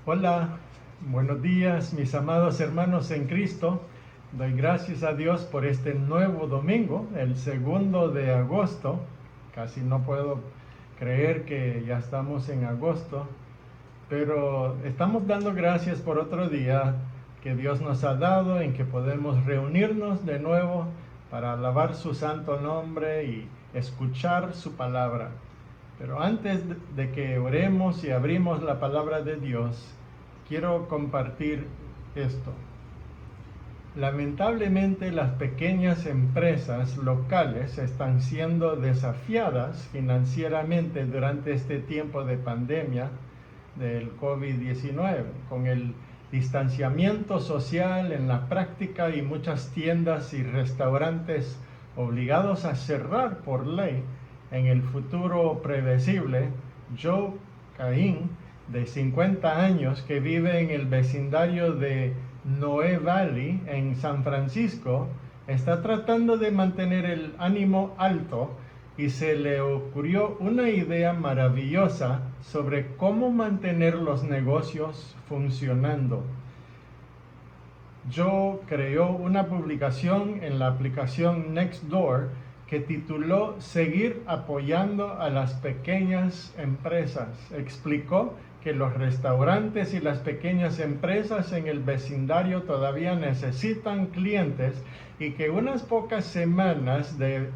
Hola, buenos días mis amados hermanos en Cristo. Doy gracias a Dios por este nuevo domingo, el 2 de agosto. Casi no puedo creer que ya estamos en agosto, pero estamos dando gracias por otro día que Dios nos ha dado en que podemos reunirnos de nuevo para alabar su santo nombre y escuchar su palabra. Pero antes de que oremos y abrimos la palabra de Dios, quiero compartir esto. Lamentablemente, las pequeñas empresas locales están siendo desafiadas financieramente durante este tiempo de pandemia del COVID-19, con el distanciamiento social en la práctica y muchas tiendas y restaurantes obligados a cerrar por ley. En el futuro previsible, Joe Cain, de 50 años, que vive en el vecindario de Noe Valley, en San Francisco, está tratando de mantener el ánimo alto y se le ocurrió una idea maravillosa sobre cómo mantener los negocios funcionando. Joe creó una publicación en la aplicación Nextdoor que tituló "Seguir apoyando a las pequeñas empresas". Explicó que los restaurantes y las pequeñas empresas en el vecindario todavía necesitan clientes y que unas pocas semanas de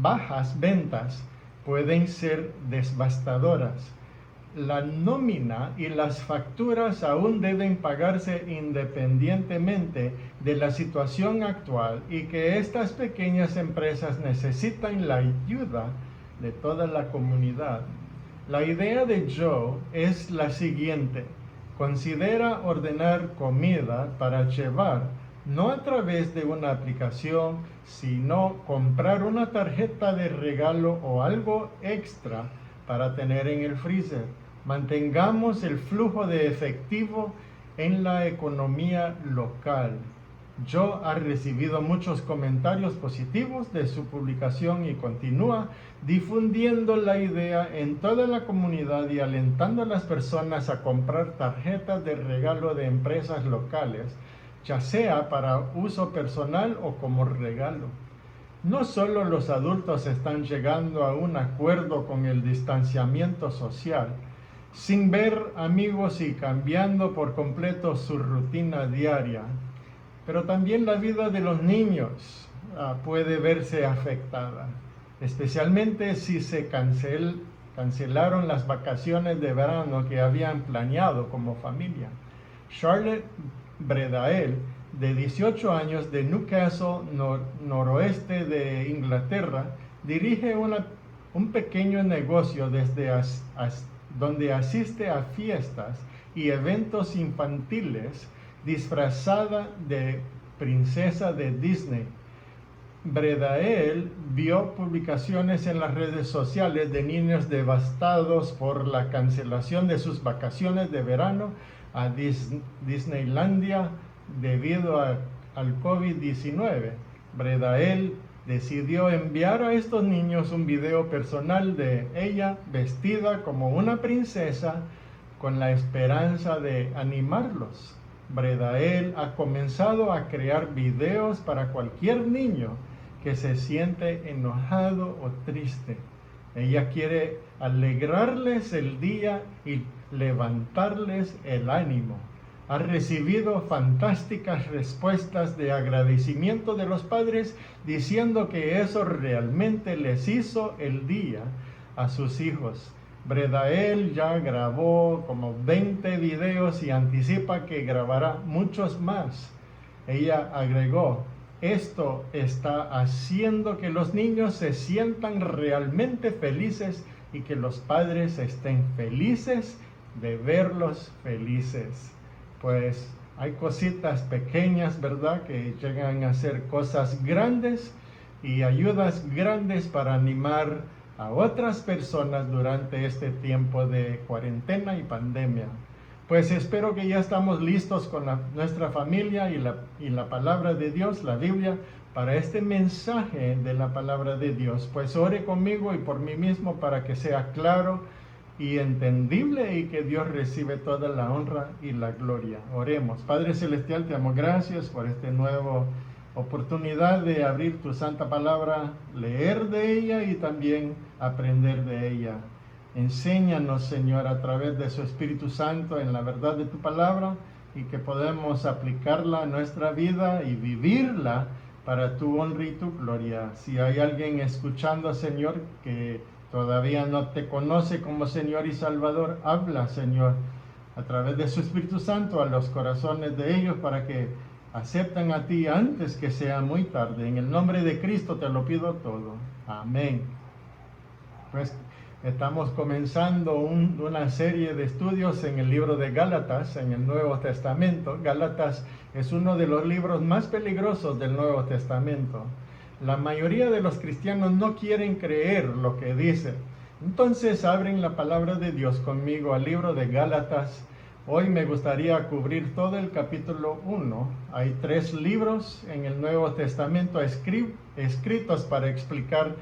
bajas ventas pueden ser devastadoras. La nómina y las facturas aún deben pagarse independientemente de la situación actual y que estas pequeñas empresas necesitan la ayuda de toda la comunidad. La idea de Joe es la siguiente: considera ordenar comida para llevar, no a través de una aplicación, sino comprar una tarjeta de regalo o algo extra para tener en el freezer. Mantengamos el flujo de efectivo en la economía local. Joe ha recibido muchos comentarios positivos de su publicación y continúa difundiendo la idea en toda la comunidad y alentando a las personas a comprar tarjetas de regalo de empresas locales, ya sea para uso personal o como regalo. No solo los adultos están llegando a un acuerdo con el distanciamiento social, sin ver amigos y cambiando por completo su rutina diaria, pero también la vida de los niños puede verse afectada, especialmente si se cancelaron las vacaciones de verano que habían planeado como familia. Charlotte Bredael, de 18 años, de Newcastle, noroeste de Inglaterra, dirige un pequeño negocio donde asiste a fiestas y eventos infantiles disfrazada de princesa de Disney. Bredael vio publicaciones en las redes sociales de niños devastados por la cancelación de sus vacaciones de verano a Disneylandia debido al COVID-19. Bredael decidió enviar a estos niños un video personal de ella vestida como una princesa con la esperanza de animarlos. Bredael ha comenzado a crear videos para cualquier niño que se siente enojado o triste. Ella quiere alegrarles el día y levantarles el ánimo. Ha recibido fantásticas respuestas de agradecimiento de los padres diciendo que eso realmente les hizo el día a sus hijos. Bredael ya grabó como 20 videos y anticipa que grabará muchos más. Ella agregó: esto está haciendo que los niños se sientan realmente felices y que los padres estén felices de verlos felices. Pues hay cositas pequeñas, ¿verdad?, que llegan a ser cosas grandes y ayudas grandes para animar a otras personas durante este tiempo de cuarentena y pandemia. Pues espero que ya estamos listos con nuestra familia y la palabra de Dios, la Biblia, para este mensaje de la palabra de Dios. Pues ore conmigo y por mí mismo para que sea claro y entendible, y que Dios recibe toda la honra y la gloria. Oremos. Padre Celestial, te damos gracias por esta nueva oportunidad de abrir tu santa palabra, leer de ella y también aprender de ella. Enséñanos, Señor, a través de su Espíritu Santo en la verdad de tu palabra, y que podamos aplicarla a nuestra vida y vivirla para tu honra y tu gloria. Si hay alguien escuchando, Señor, que todavía no te conoce como Señor y Salvador, habla, Señor, a través de su Espíritu Santo a los corazones de ellos para que acepten a ti antes que sea muy tarde. En el nombre de Cristo te lo pido todo. Amén. Pues estamos comenzando una serie de estudios en el libro de Gálatas, en el Nuevo Testamento. Gálatas es uno de los libros más peligrosos del Nuevo Testamento. La mayoría de los cristianos no quieren creer lo que dice. Entonces abren la palabra de Dios conmigo al libro de Gálatas. Hoy me gustaría cubrir todo el capítulo 1. Hay 3 libros en el Nuevo Testamento escritos para explicar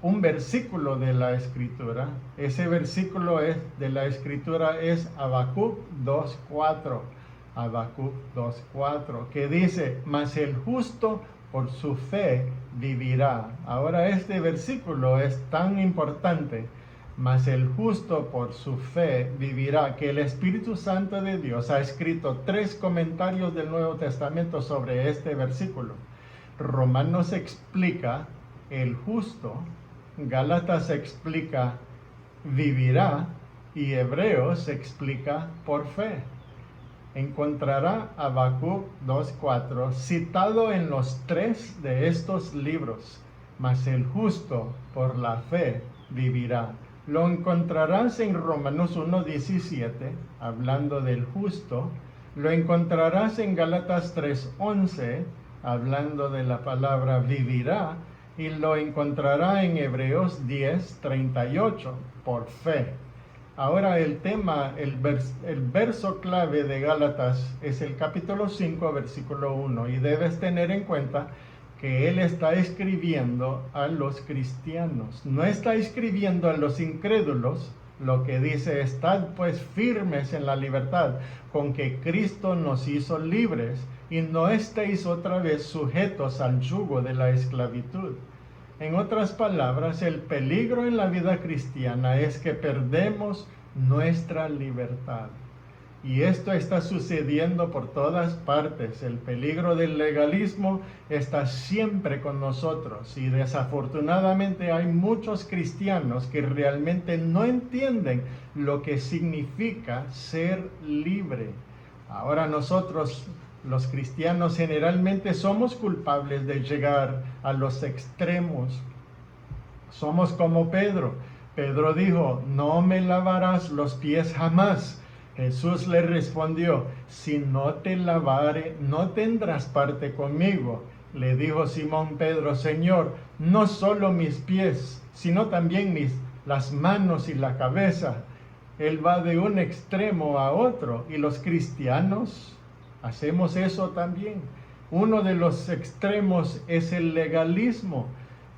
un versículo de la Escritura. Ese versículo de la Escritura es Habacuc 2:4. Habacuc 2:4, que dice: mas el justo por su fe vivirá. Ahora este versículo es tan importante. Mas el justo por su fe vivirá, que el Espíritu Santo de Dios ha escrito 3 comentarios del Nuevo Testamento sobre este versículo. Romanos explica el justo, Gálatas explica vivirá, y Hebreos explica por fe. Encontrará Habacuc 2:4 citado en los 3 de estos libros. Mas el justo por la fe vivirá. Lo encontrarás en Romanos 1:17, hablando del justo. Lo encontrarás en Gálatas 3:11, hablando de la palabra vivirá. Y lo encontrará en Hebreos 10:38, por fe. Ahora el verso clave de Gálatas es el capítulo 5, versículo 1. Y debes tener en cuenta que él está escribiendo a los cristianos. No está escribiendo a los incrédulos. Lo que dice: estad pues firmes en la libertad con que Cristo nos hizo libres, y no estéis otra vez sujetos al yugo de la esclavitud. En otras palabras, el peligro en la vida cristiana es que perdemos nuestra libertad. Y esto está sucediendo por todas partes. El peligro del legalismo está siempre con nosotros. Y desafortunadamente hay muchos cristianos que realmente no entienden lo que significa ser libre. Ahora nosotros, los cristianos, generalmente somos culpables de llegar a los extremos. Somos como Pedro. Pedro dijo: no me lavarás los pies jamás. Jesús le respondió: si no te lavare, no tendrás parte conmigo. Le dijo Simón Pedro: Señor, no solo mis pies, sino también las manos y la cabeza. Él va de un extremo a otro, y los cristianos hacemos eso también. Uno de los extremos es el legalismo,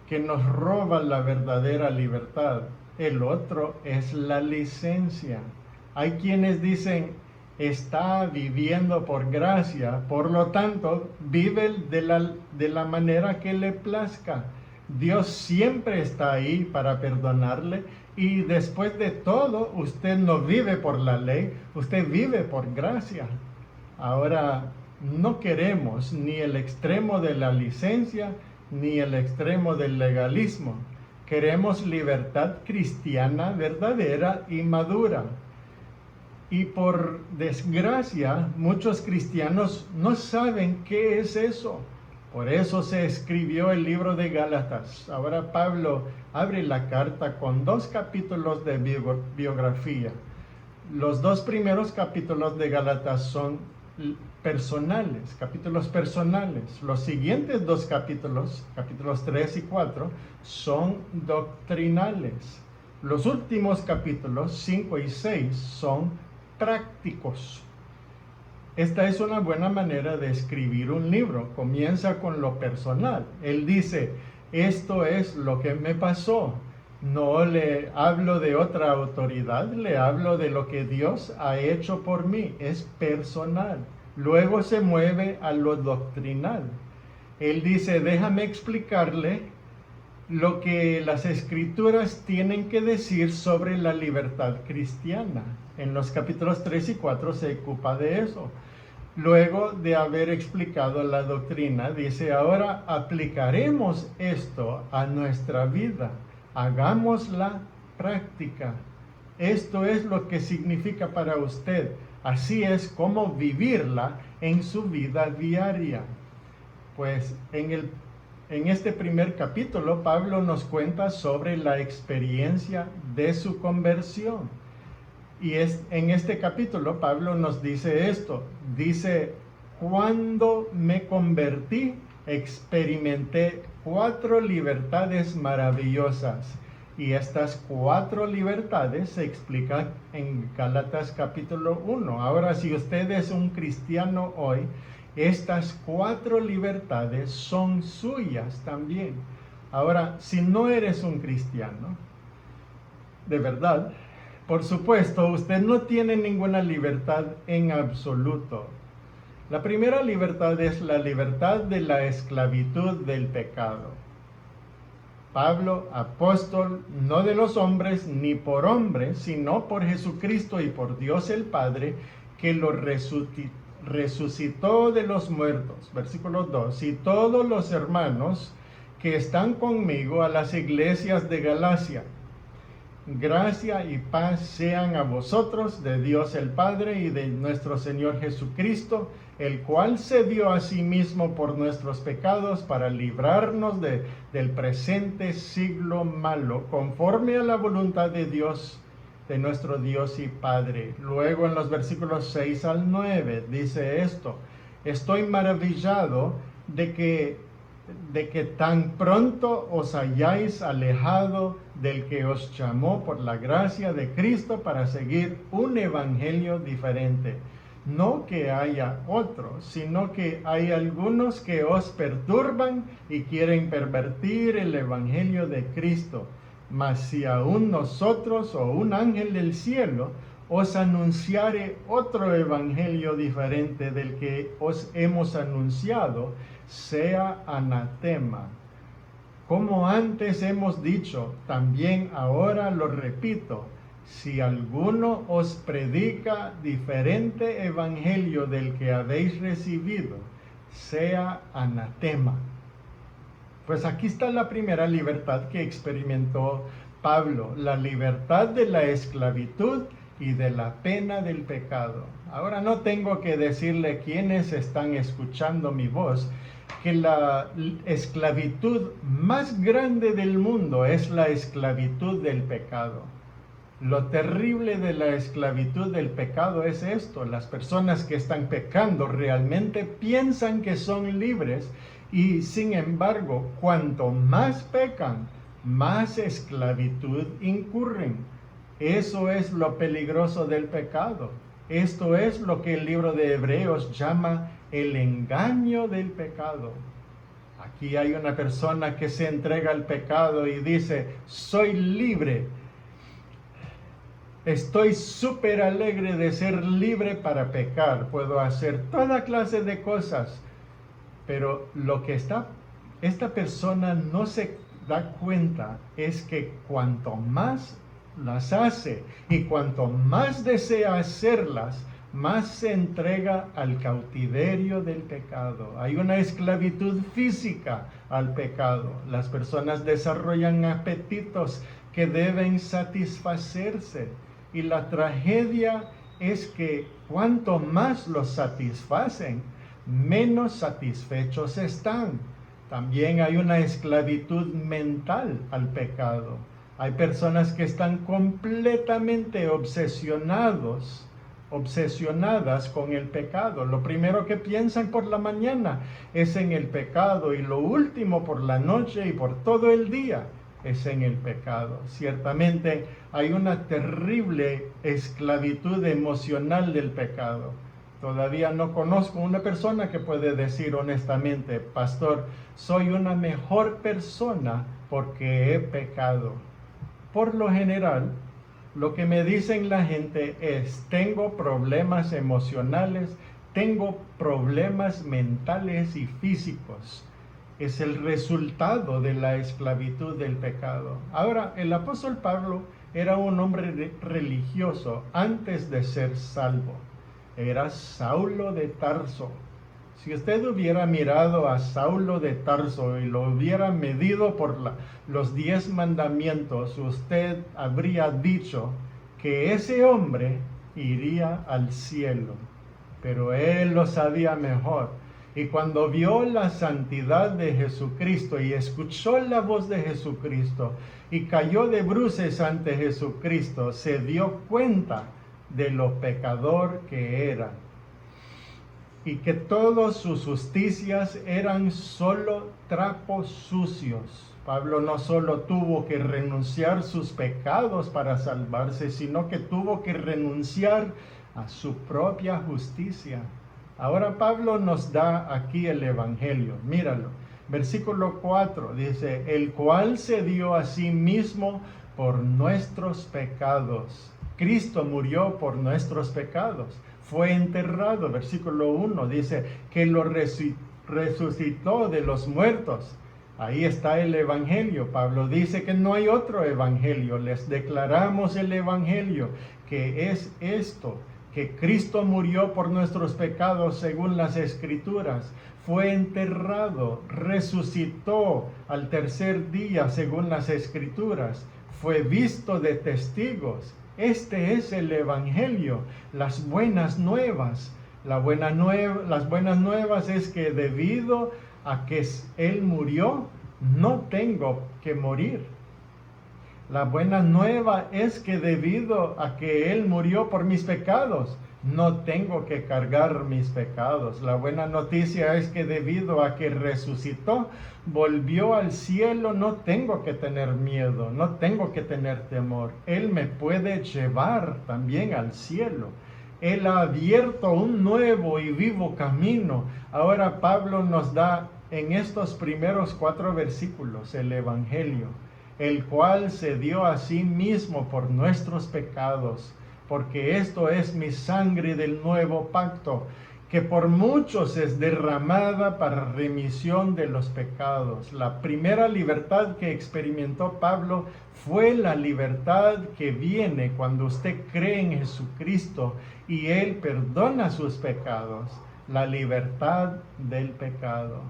que nos roba la verdadera libertad. El otro es la licencia. Hay quienes dicen: está viviendo por gracia, por lo tanto vive de la manera que le plazca. Dios siempre está ahí para perdonarle, y después de todo usted no vive por la ley, usted vive por gracia. Ahora, no queremos ni el extremo de la licencia ni el extremo del legalismo. Queremos libertad cristiana verdadera y madura. Y por desgracia, muchos cristianos no saben qué es eso. Por eso se escribió el libro de Gálatas. Ahora Pablo abre la carta con 2 capítulos de biografía. Los 2 primeros capítulos de Gálatas son personales, capítulos personales. Los siguientes 2 capítulos, capítulos 3 y 4, son doctrinales. Los últimos capítulos 5 y 6 son prácticos. Esta es una buena manera de escribir un libro. Comienza con lo personal. Él dice: esto es lo que me pasó. No le hablo de otra autoridad, le hablo de lo que Dios ha hecho por mí, es personal. Luego se mueve a lo doctrinal. Él dice, déjame explicarle lo que las escrituras tienen que decir sobre la libertad cristiana. En los capítulos 3 y 4 se ocupa de eso. Luego de haber explicado la doctrina, dice, ahora aplicaremos esto a nuestra vida. Hagámosla práctica. Esto es lo que significa para usted. Así es como vivirla en su vida diaria. Pues en este primer capítulo, Pablo nos cuenta sobre la experiencia de su conversión. Y en este capítulo, Pablo nos dice esto. Dice, cuando me convertí, experimenté 4 libertades maravillosas. Y estas 4 libertades se explican en Gálatas capítulo 1. Ahora, si usted es un cristiano hoy, estas 4 libertades son suyas también. Ahora, si no eres un cristiano, de verdad, por supuesto, usted no tiene ninguna libertad en absoluto. La primera libertad es la libertad de la esclavitud del pecado. Pablo, apóstol, no de los hombres ni por hombres, sino por Jesucristo y por Dios el Padre, que lo resucitó de los muertos. Versículo 2. Y todos los hermanos que están conmigo a las iglesias de Galacia. Gracia y paz sean a vosotros de Dios el Padre y de nuestro Señor Jesucristo, el cual se dio a sí mismo por nuestros pecados para librarnos del presente siglo malo, conforme a la voluntad de Dios, de nuestro Dios y Padre. Luego en los versículos 6 al 9 dice esto: estoy maravillado de que tan pronto os hayáis alejado del que os llamó por la gracia de Cristo para seguir un evangelio diferente. No que haya otro, sino que hay algunos que os perturban y quieren pervertir el evangelio de Cristo. Mas si aún nosotros o un ángel del cielo os anunciare otro evangelio diferente del que os hemos anunciado, sea anatema. Como antes hemos dicho, también ahora lo repito, si alguno os predica diferente evangelio del que habéis recibido, sea anatema. Pues aquí está la primera libertad que experimentó Pablo, la libertad de la esclavitud y de la pena del pecado. Ahora no tengo que decirle quienes están escuchando mi voz que la esclavitud más grande del mundo es la esclavitud del pecado. Lo terrible de la esclavitud del pecado es esto: las personas que están pecando realmente piensan que son libres y sin embargo, cuanto más pecan, más esclavitud incurren. Eso es lo peligroso del pecado. Esto es lo que el libro de Hebreos llama el engaño del pecado. Aquí hay una persona que se entrega al pecado y dice: soy libre. Estoy súper alegre de ser libre para pecar. Puedo hacer toda clase de cosas. Pero lo que esta persona no se da cuenta es que cuanto más las hace y cuanto más desea hacerlas, más se entrega al cautiverio del pecado. Hay una esclavitud física al pecado. Las personas desarrollan apetitos que deben satisfacerse. Y la tragedia es que cuanto más los satisfacen, menos satisfechos están. También hay una esclavitud mental al pecado. Hay personas que están completamente obsesionadas con el pecado. Lo primero que piensan por la mañana es en el pecado y lo último por la noche y por todo el día es en el pecado. Ciertamente hay una terrible esclavitud emocional del pecado. Todavía no conozco una persona que puede decir honestamente: pastor, soy una mejor persona porque he pecado. por lo general, lo que me dicen la gente es, tengo problemas emocionales, tengo problemas mentales y físicos. Es el resultado de la esclavitud del pecado. Ahora, el apóstol Pablo era un hombre religioso antes de ser salvo. Era Saulo de Tarso. Si usted hubiera mirado a Saulo de Tarso y lo hubiera medido por los 10 mandamientos, usted habría dicho que ese hombre iría al cielo. Pero él lo sabía mejor. Y cuando vio la santidad de Jesucristo y escuchó la voz de Jesucristo y cayó de bruces ante Jesucristo, se dio cuenta de lo pecador que era y que todas sus justicias eran solo trapos sucios. Pablo no solo tuvo que renunciar sus pecados para salvarse, sino que tuvo que renunciar a su propia justicia. Ahora Pablo nos da aquí el Evangelio, míralo. Versículo 4 dice, el cual se dio a sí mismo por nuestros pecados. Cristo murió por nuestros pecados. Fue enterrado, versículo 1 dice, que lo resucitó de los muertos. Ahí está el Evangelio. Pablo dice que no hay otro Evangelio. Les declaramos el Evangelio, que es esto, que Cristo murió por nuestros pecados según las Escrituras, fue enterrado, resucitó al tercer día según las Escrituras, fue visto de testigos. Este es el Evangelio, las buenas nuevas. Las buenas nuevas es que debido a que Él murió, no tengo que morir. La buena nueva es que debido a que Él murió por mis pecados, no tengo que cargar mis pecados. La buena noticia es que debido a que resucitó, volvió al cielo, no tengo que tener miedo, no tengo que tener temor. Él me puede llevar también al cielo. Él ha abierto un nuevo y vivo camino. Ahora Pablo nos da en estos primeros 4 versículos el Evangelio, el cual se dio a sí mismo por nuestros pecados, porque esto es mi sangre del nuevo pacto, que por muchos es derramada para remisión de los pecados. La primera libertad que experimentó Pablo fue la libertad que viene cuando usted cree en Jesucristo y Él perdona sus pecados, la libertad del pecado.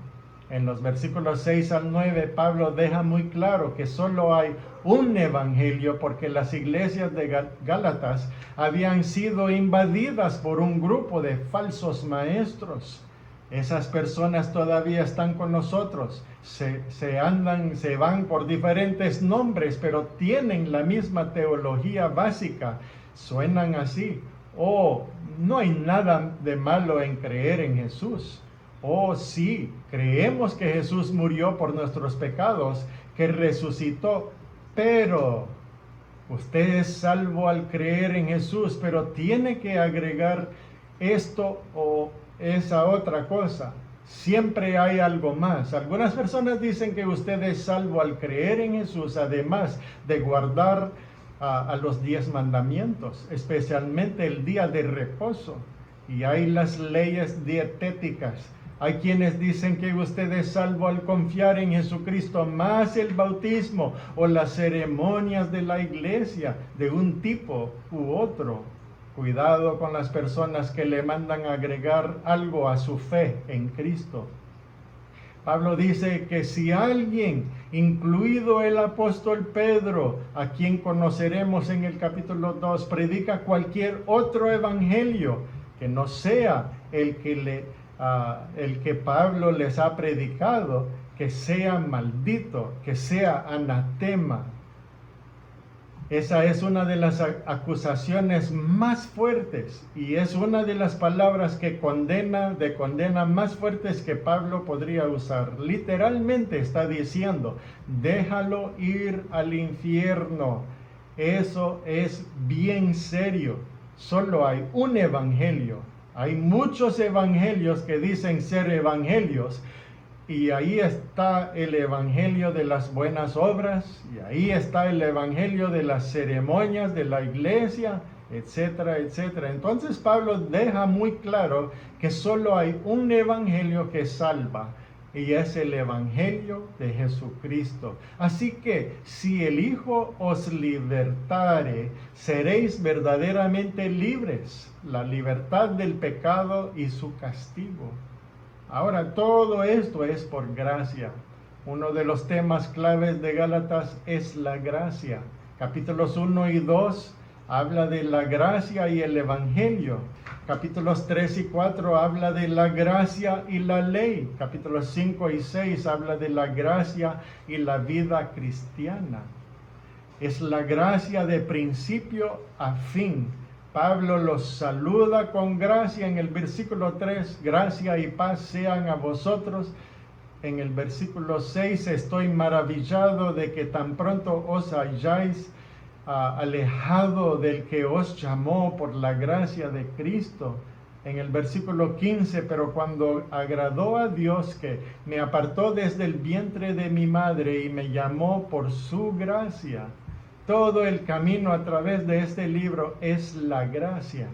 En los versículos 6 al 9, Pablo deja muy claro que solo hay un evangelio porque las iglesias de Gálatas habían sido invadidas por un grupo de falsos maestros. Esas personas todavía están con nosotros, se van por diferentes nombres, pero tienen la misma teología básica. Suenan así: oh, no hay nada de malo en creer en Jesús. Oh, sí, creemos que Jesús murió por nuestros pecados, que resucitó, pero usted es salvo al creer en Jesús, pero tiene que agregar esto o esa otra cosa. Siempre hay algo más. Algunas personas dicen que usted es salvo al creer en Jesús, además de guardar a los 10 mandamientos, especialmente el día de reposo. Y hay las leyes dietéticas. Hay quienes dicen que usted es salvo al confiar en Jesucristo, más el bautismo o las ceremonias de la iglesia de un tipo u otro. Cuidado con las personas que le mandan agregar algo a su fe en Cristo. Pablo dice que si alguien, incluido el apóstol Pedro, a quien conoceremos en el capítulo 2, predica cualquier otro evangelio que no sea el que Pablo les ha predicado, que sea maldito, que sea anatema. Esa es una de las acusaciones más fuertes y es una de las palabras que condena más fuertes que Pablo podría usar. Literalmente está diciendo: déjalo ir al infierno. Eso es bien serio. Solo hay un evangelio. Hay muchos evangelios que dicen ser evangelios, y ahí está el evangelio de las buenas obras, y ahí está el evangelio de las ceremonias de la iglesia, etcétera, etcétera. Entonces Pablo deja muy claro que solo hay un evangelio que salva, y es el evangelio de Jesucristo. Así que si el Hijo os libertare, seréis verdaderamente libres, la libertad del pecado y su castigo. Ahora, todo esto es por gracia. Uno de los temas claves de Gálatas es la gracia. Capítulos 1 y 2 habla de la gracia y el evangelio. Capítulos 3 y 4 habla de la gracia y la ley. Capítulos 5 y 6 habla de la gracia y la vida cristiana. Es la gracia de principio a fin. Pablo los saluda con gracia en el versículo 3, gracia y paz sean a vosotros. En el versículo 6, estoy maravillado de que tan pronto os hayáis alejado del que os llamó por la gracia de Cristo. En el versículo 15, pero cuando agradó a Dios que me apartó desde el vientre de mi madre y me llamó por su gracia. Todo el camino a través de este libro es la gracia.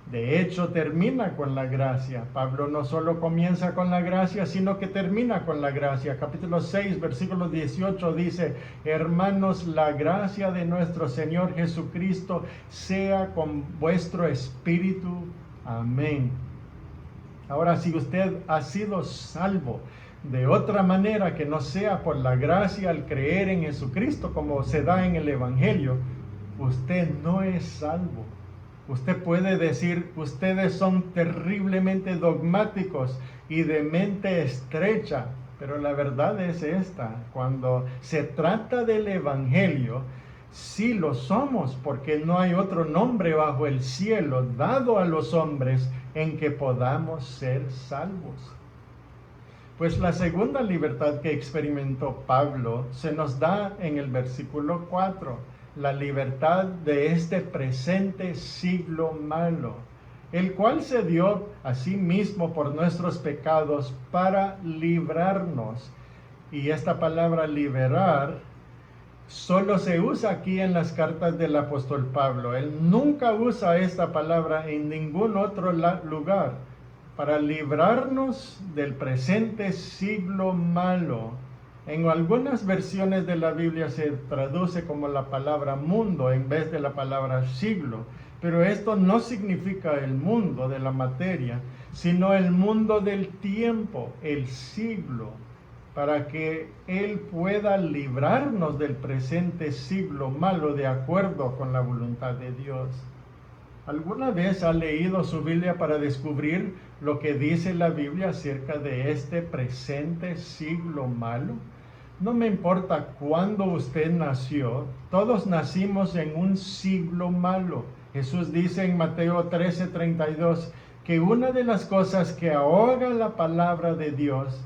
De hecho, termina con la gracia. Pablo no solo comienza con la gracia, sino que termina con la gracia. Capítulo 6, versículo 18 dice, hermanos, la gracia de nuestro Señor Jesucristo sea con vuestro espíritu. Amén. Ahora, si usted ha sido salvo de otra manera que no sea por la gracia al creer en Jesucristo, como se da en el Evangelio, usted no es salvo. Usted puede decir, ustedes son terriblemente dogmáticos y de mente estrecha, pero la verdad es esta: cuando se trata del Evangelio, sí lo somos, porque no hay otro nombre bajo el cielo dado a los hombres en que podamos ser salvos. Pues la segunda libertad que experimentó Pablo se nos da en el versículo 4, la libertad de este presente siglo malo, el cual se dio a sí mismo por nuestros pecados para librarnos. Y esta palabra liberar solo se usa aquí en las cartas del apóstol Pablo. Él nunca usa esta palabra en ningún otro lugar. Para librarnos del presente siglo malo. En algunas versiones de la Biblia se traduce como la palabra mundo en vez de la palabra siglo, pero esto no significa el mundo de la materia, sino el mundo del tiempo, el siglo, para que Él pueda librarnos del presente siglo malo de acuerdo con la voluntad de Dios. ¿Alguna vez ha leído su Biblia para descubrir lo que dice la Biblia acerca de este presente siglo malo? No me importa cuándo usted nació, todos nacimos en un siglo malo. Jesús dice en Mateo 13:32 que una de las cosas que ahoga la palabra de Dios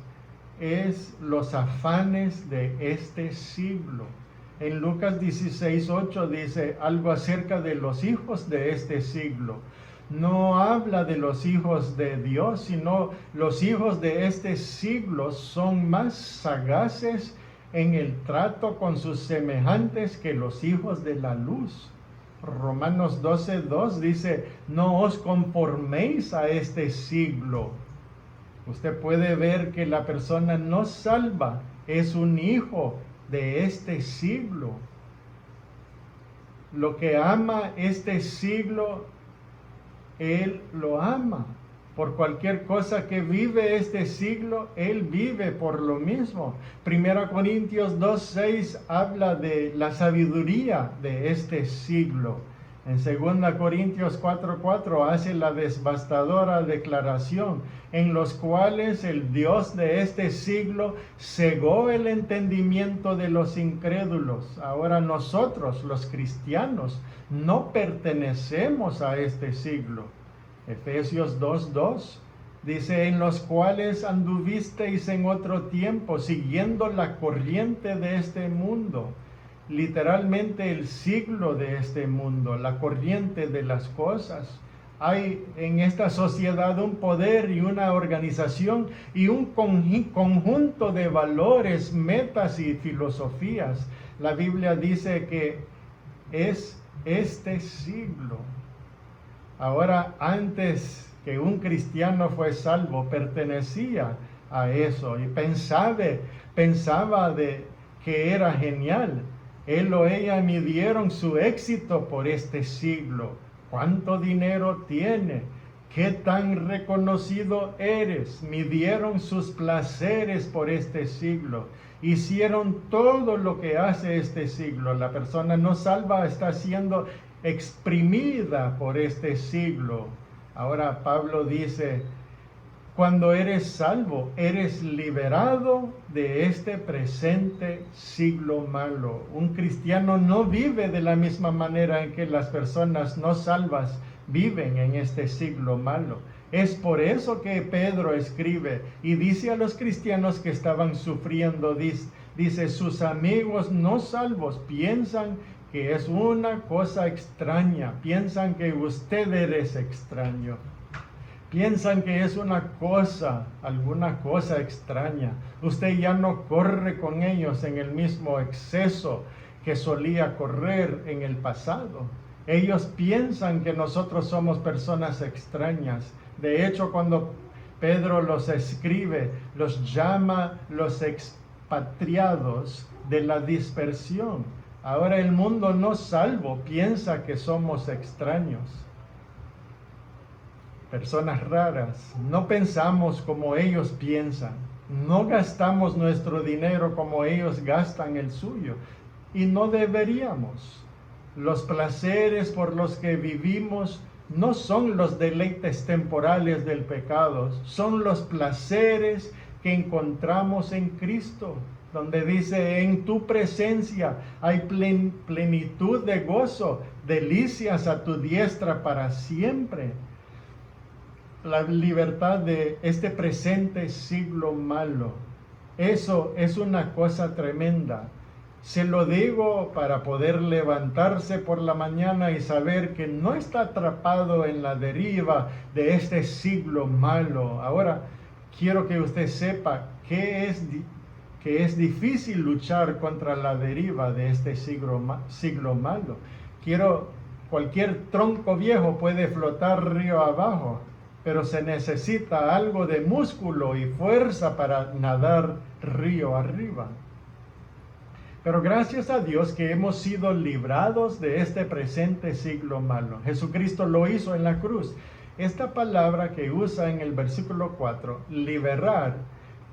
es los afanes de este siglo. En Lucas 16:8 dice algo acerca de los hijos de este siglo. No habla de los hijos de Dios, sino los hijos de este siglo son más sagaces en el trato con sus semejantes que los hijos de la luz. Romanos 12:2 dice, no os conforméis a este siglo. Usted puede ver que la persona no salva es un hijo de este siglo. Lo que ama este siglo, él lo ama. Por cualquier cosa que vive este siglo, él vive por lo mismo. 1 Corintios 2:6 habla de la sabiduría de este siglo. En 2 Corintios 4:4 hace la devastadora declaración, en los cuales el Dios de este siglo cegó el entendimiento de los incrédulos. Ahora nosotros, los cristianos, no pertenecemos a este siglo. Efesios 2:2 dice, en los cuales anduvisteis en otro tiempo, siguiendo la corriente de este mundo. Literalmente el siglo de este mundo, la corriente de las cosas. hay en esta sociedad un poder y una organización y un conjunto de valores, metas y filosofías. La Biblia dice que es este siglo. Ahora, antes que un cristiano fue salvo, pertenecía a eso y pensaba de que era genial. Él o ella midieron su éxito por este siglo. ¿Cuánto dinero tiene? ¿Qué tan reconocido eres? Midieron sus placeres por este siglo. Hicieron todo lo que hace este siglo. La persona no salva está siendo exprimida por este siglo. Ahora Pablo dice, cuando eres salvo, eres liberado de este presente siglo malo. Un cristiano no vive de la misma manera en que las personas no salvas viven en este siglo malo. Es por eso que Pedro escribe y dice a los cristianos que estaban sufriendo, dice, sus amigos no salvos piensan que es una cosa extraña, piensan que usted eres extraño. Piensan que es alguna cosa extraña. Usted ya no corre con ellos en el mismo exceso que solía correr en el pasado. Ellos piensan que nosotros somos personas extrañas. De hecho, cuando Pedro los escribe, los llama los expatriados de la dispersión. Ahora el mundo no salvo piensa que somos extraños. Personas raras, no pensamos como ellos piensan, no gastamos nuestro dinero como ellos gastan el suyo, y no deberíamos. Los placeres por los que vivimos no son los deleites temporales del pecado, son los placeres que encontramos en Cristo, donde dice, en tu presencia hay plenitud de gozo, delicias a tu diestra para siempre. La libertad de este presente siglo malo. Eso es una cosa tremenda. Se lo digo para poder levantarse por la mañana y saber que no está atrapado en la deriva de este siglo malo. Ahora, quiero que usted sepa que es difícil luchar contra la deriva de este siglo malo. Cualquier tronco viejo puede flotar río abajo, pero se necesita algo de músculo y fuerza para nadar río arriba. Pero gracias a Dios que hemos sido librados de este presente siglo malo. Jesucristo lo hizo en la cruz. Esta palabra que usa en el versículo 4, liberar,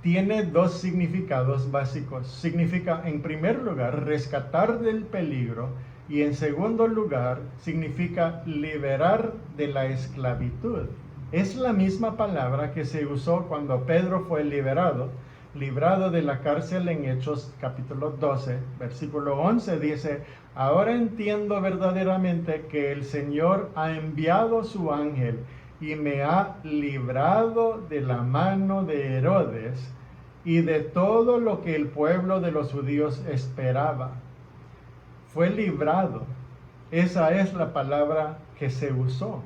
tiene dos significados básicos. Significa, en primer lugar, rescatar del peligro, y en segundo lugar, significa liberar de la esclavitud. Es la misma palabra que se usó cuando Pedro fue librado de la cárcel en Hechos capítulo 12, versículo 11 dice, ahora entiendo verdaderamente que el Señor ha enviado su ángel y me ha librado de la mano de Herodes y de todo lo que el pueblo de los judíos esperaba. Fue librado. Esa es la palabra que se usó.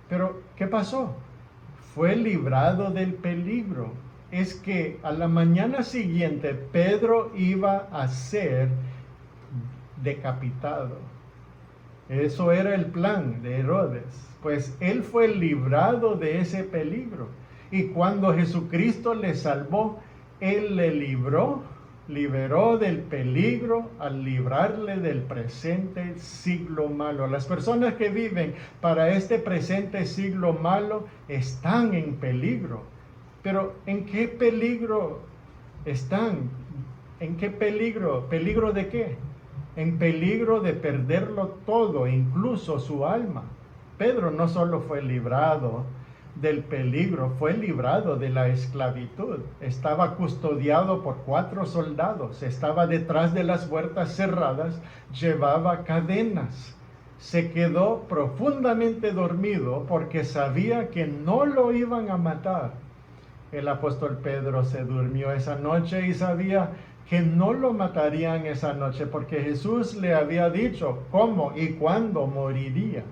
Pero, ¿qué pasó? Fue librado del peligro. Es que a la mañana siguiente Pedro iba a ser decapitado. Eso era el plan de Herodes. Pues él fue librado de ese peligro. Y cuando Jesucristo le salvó, él le liberó del peligro al librarle del presente siglo malo. Las personas que viven para este presente siglo malo están en peligro. Pero ¿en qué peligro están? ¿En qué peligro? ¿Peligro de qué? En peligro de perderlo todo, incluso su alma. Pedro no solo fue librado del peligro, fue librado de la esclavitud. Estaba custodiado por 4 soldados, estaba detrás de las puertas cerradas, llevaba cadenas. Se quedó profundamente dormido porque sabía que no lo iban a matar. El apóstol Pedro se durmió esa noche y sabía que no lo matarían esa noche porque Jesús le había dicho cómo y cuándo moriría.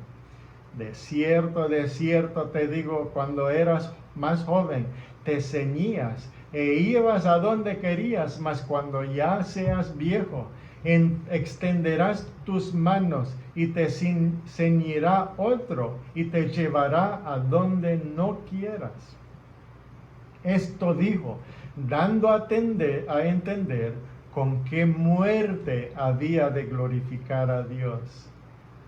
de cierto te digo, cuando eras más joven, te ceñías e ibas a donde querías, mas cuando ya seas viejo, extenderás tus manos y te ceñirá otro y te llevará a donde no quieras. Esto dijo, dando a entender con qué muerte había de glorificar a Dios.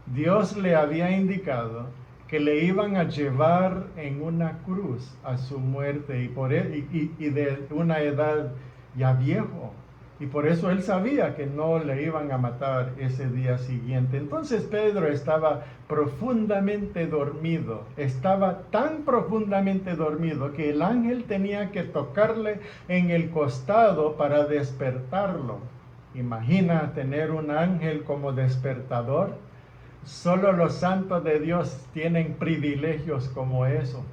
Dios le había indicado que le iban a llevar en una cruz a su muerte y de una edad ya viejo. Y por eso él sabía que no le iban a matar ese día siguiente. Entonces Pedro estaba profundamente dormido. Estaba tan profundamente dormido que el ángel tenía que tocarle en el costado para despertarlo. Imagina tener un ángel como despertador. Solo los santos de Dios tienen privilegios como eso,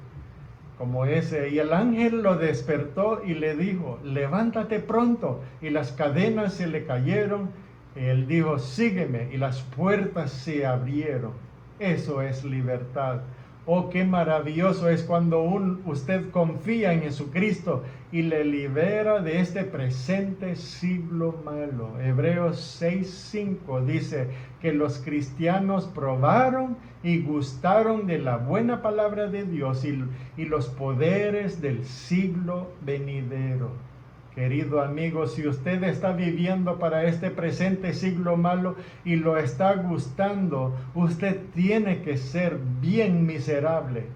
como ese. Y el ángel lo despertó y le dijo, levántate pronto. Y las cadenas se le cayeron. Y él dijo, sígueme. Y las puertas se abrieron. Eso es libertad. Oh, qué maravilloso es cuando usted confía en Jesucristo y le libera de este presente siglo malo. Hebreos 6:5 dice que los cristianos probaron y gustaron de la buena palabra de Dios y los poderes del siglo venidero. Querido amigo, si usted está viviendo para este presente siglo malo y lo está gustando, usted tiene que ser bien miserable.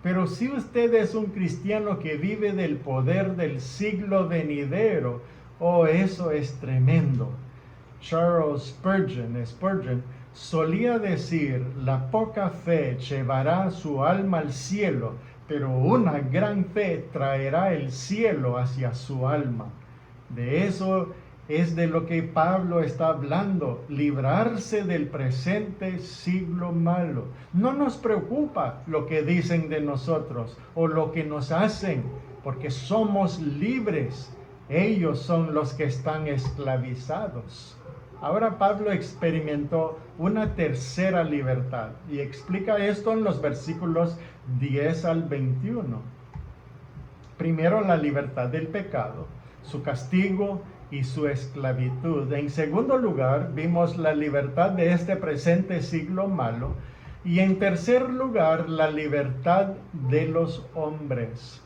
Pero si usted es un cristiano que vive del poder del siglo venidero, oh, eso es tremendo. Charles Spurgeon solía decir, la poca fe llevará su alma al cielo, pero una gran fe traerá el cielo hacia su alma. De eso es de lo que Pablo está hablando, librarse del presente siglo malo. No nos preocupa lo que dicen de nosotros o lo que nos hacen, porque somos libres. Ellos son los que están esclavizados. Ahora Pablo experimentó una tercera libertad y explica esto en los versículos 10 al 21. Primero, la libertad del pecado, su castigo y su esclavitud. En segundo lugar, vimos la libertad de este presente siglo malo. Y en tercer lugar, la libertad de los hombres.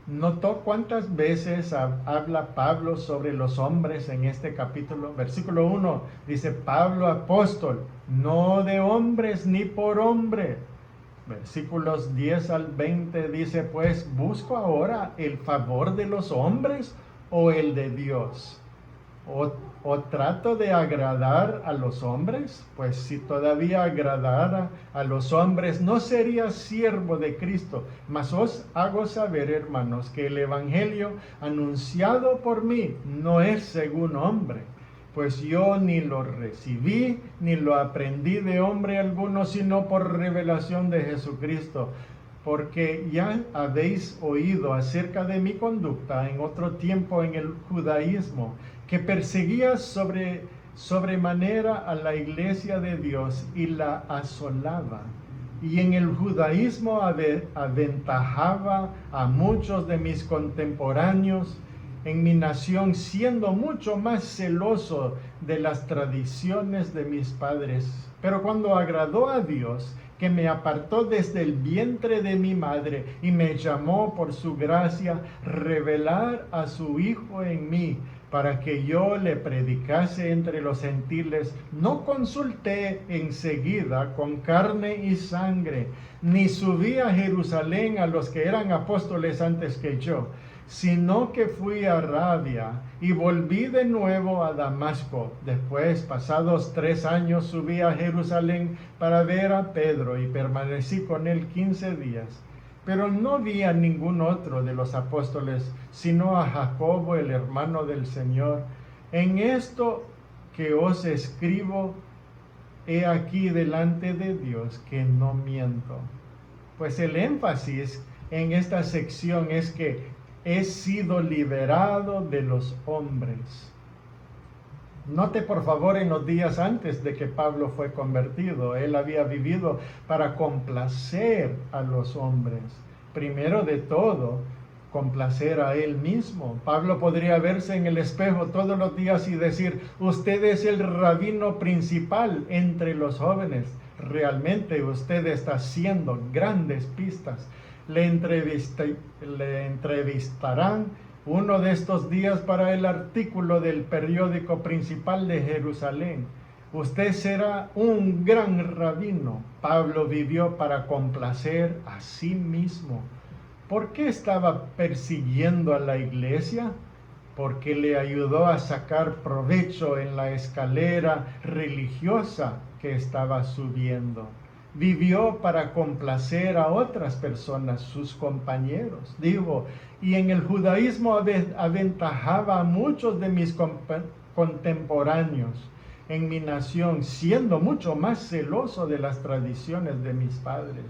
¿Notó cuántas veces habla Pablo sobre los hombres en este capítulo? Versículo 1 dice, Pablo apóstol, no de hombres ni por hombre. Versículos 10 al 20 dice, pues, ¿busco ahora el favor de los hombres o el de Dios? ¿O trato de agradar a los hombres? Pues si todavía agradara a los hombres, no sería siervo de Cristo. Mas os hago saber, hermanos, que el evangelio anunciado por mí no es según hombre. Pues yo ni lo recibí, ni lo aprendí de hombre alguno, sino por revelación de Jesucristo. Porque ya habéis oído acerca de mi conducta en otro tiempo en el judaísmo, que perseguía sobremanera a la iglesia de Dios y la asolaba. Y en el judaísmo aventajaba a muchos de mis contemporáneos en mi nación, siendo mucho más celoso de las tradiciones de mis padres. Pero cuando agradó a Dios, que me apartó desde el vientre de mi madre y me llamó por su gracia, revelar a su Hijo en mí, para que yo le predicase entre los gentiles, no consulté enseguida con carne y sangre, ni subí a Jerusalén a los que eran apóstoles antes que yo, sino que fui a Arabia y volví de nuevo a Damasco. Después, pasados 3 años, subí a Jerusalén para ver a Pedro y permanecí con él 15 días. Pero no vi a ningún otro de los apóstoles, sino a Jacobo, el hermano del Señor. En esto que os escribo, he aquí delante de Dios que no miento. Pues el énfasis en esta sección es que he sido liberado de los hombres. Note por favor en los días antes de que Pablo fue convertido, él había vivido para complacer a los hombres. Primero de todo, complacer a él mismo. Pablo podría verse en el espejo todos los días y decir, usted es el rabino principal entre los jóvenes. Realmente usted está haciendo grandes pistas. Le entrevistarán uno de estos días para el artículo del periódico principal de Jerusalén. Usted será un gran rabino. Pablo vivió para complacer a sí mismo. ¿Por qué estaba persiguiendo a la iglesia? Porque le ayudó a sacar provecho en la escalera religiosa que estaba subiendo. Vivió para complacer a otras personas, sus compañeros. Y en el judaísmo aventajaba a muchos de mis contemporáneos en mi nación, siendo mucho más celoso de las tradiciones de mis padres.